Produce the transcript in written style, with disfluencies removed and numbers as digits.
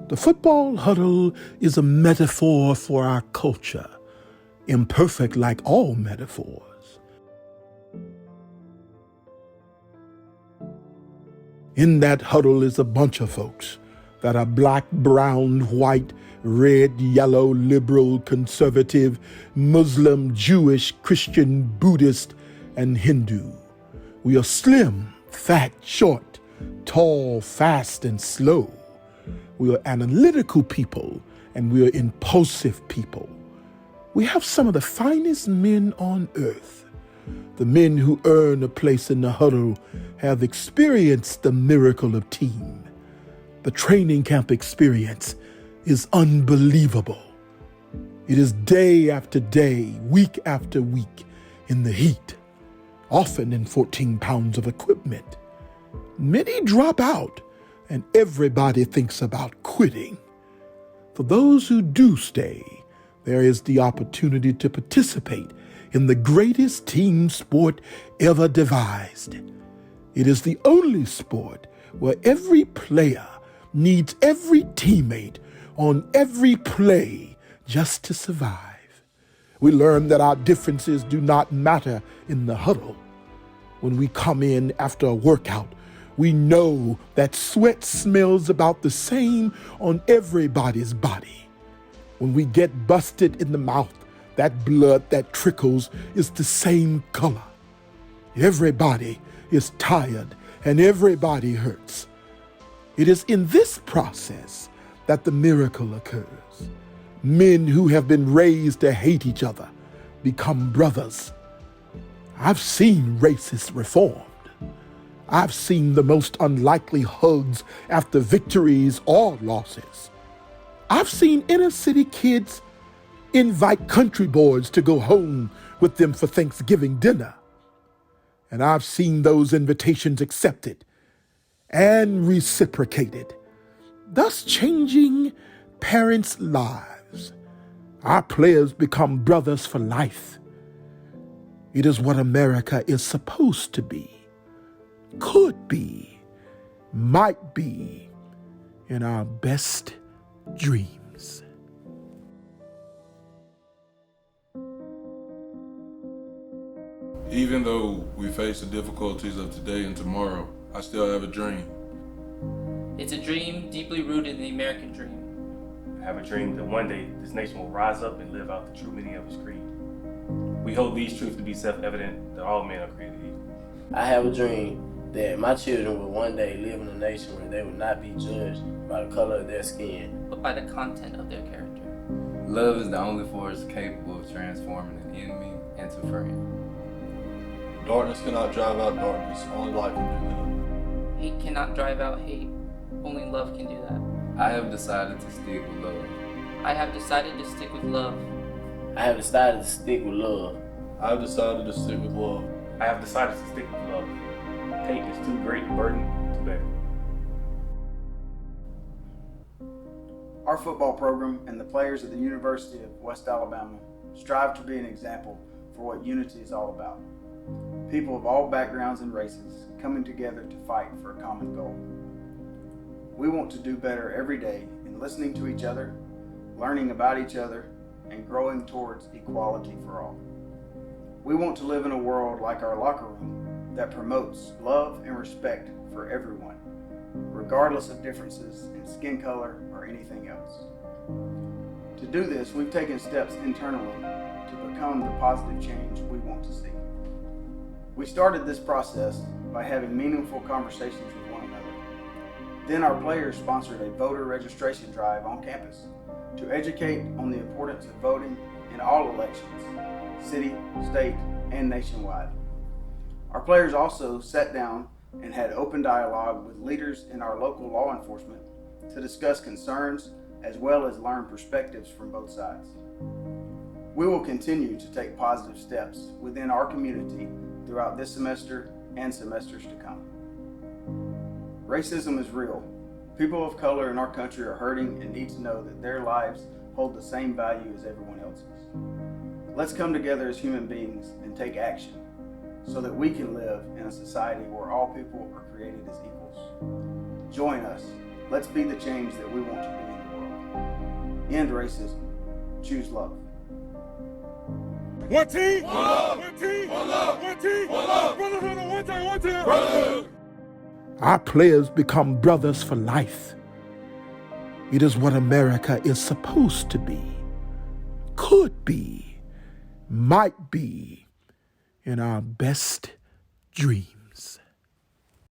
The football huddle is a metaphor for our culture, imperfect like all metaphors. In that huddle is a bunch of folks that are black, brown, white, red, yellow, liberal, conservative, Muslim, Jewish, Christian, Buddhist, and Hindu. We are slim, fat, short, tall, fast, and slow. We are analytical people, and we are impulsive people. We have some of the finest men on earth. The men who earn a place in the huddle have experienced the miracle of team. The training camp experience is unbelievable. It is day after day, week after week in the heat, often in 14 pounds of equipment. Many drop out, and everybody thinks about quitting. For those who do stay, there is the opportunity to participate in the greatest team sport ever devised. It is the only sport where every player needs every teammate on every play just to survive. We learn that our differences do not matter in the huddle. When we come in after a workout, we know that sweat smells about the same on everybody's body. When we get busted in the mouth, that blood that trickles is the same color. Everybody is tired and everybody hurts. It is in this process that the miracle occurs. Men who have been raised to hate each other become brothers. I've seen racists reformed. I've seen the most unlikely hugs after victories or losses. I've seen inner city kids invite country boys to go home with them for Thanksgiving dinner. And I've seen those invitations accepted and reciprocated, thus changing parents' lives. Our players become brothers for life. It is what America is supposed to be, could be, might be, in our best dreams. Even though we face the difficulties of today and tomorrow, I still have a dream. It's a dream deeply rooted in the American dream. I have a dream that one day this nation will rise up and live out the true meaning of its creed. We hold these truths to be self-evident that all men are created equal. I have a dream that my children will one day live in a nation where they will not be judged by the color of their skin, but by the content of their character. Love is the only force capable of transforming an enemy into friend. Darkness cannot drive out darkness, only light can do that. Hate cannot drive out hate, only love can do that. I have decided to stick with love. I have decided to stick with love. I have decided to stick with love. I have decided to stick with love. I have decided to stick with love. Hate is too great a burden to bear. Our football program and the players at the University of West Alabama strive to be an example for what unity is all about. People of all backgrounds and races coming together to fight for a common goal. We want to do better every day in listening to each other, learning about each other, and growing towards equality for all. We want to live in a world like our locker room that promotes love and respect for everyone, regardless of differences in skin color or anything else. To do this, we've taken steps internally to become the positive change we want to see. We started this process by having meaningful conversations with one another. Then our players sponsored a voter registration drive on campus to educate on the importance of voting in all elections, city, state, and nationwide. Our players also sat down and had open dialogue with leaders in our local law enforcement to discuss concerns as well as learn perspectives from both sides. We will continue to take positive steps within our community throughout this semester and semesters to come. Racism is real. People of color in our country are hurting and need to know that their lives hold the same value as everyone else's. Let's come together as human beings and take action so that we can live in a society where all people are created as equals. Join us. Let's be the change that we want to be in End racism. Choose love. One team, one love, one team, one love, one team, one love. Brothers on the one time, one time. Brothers. Our players become brothers for life. It is what America is supposed to be, could be, might be in our best dream.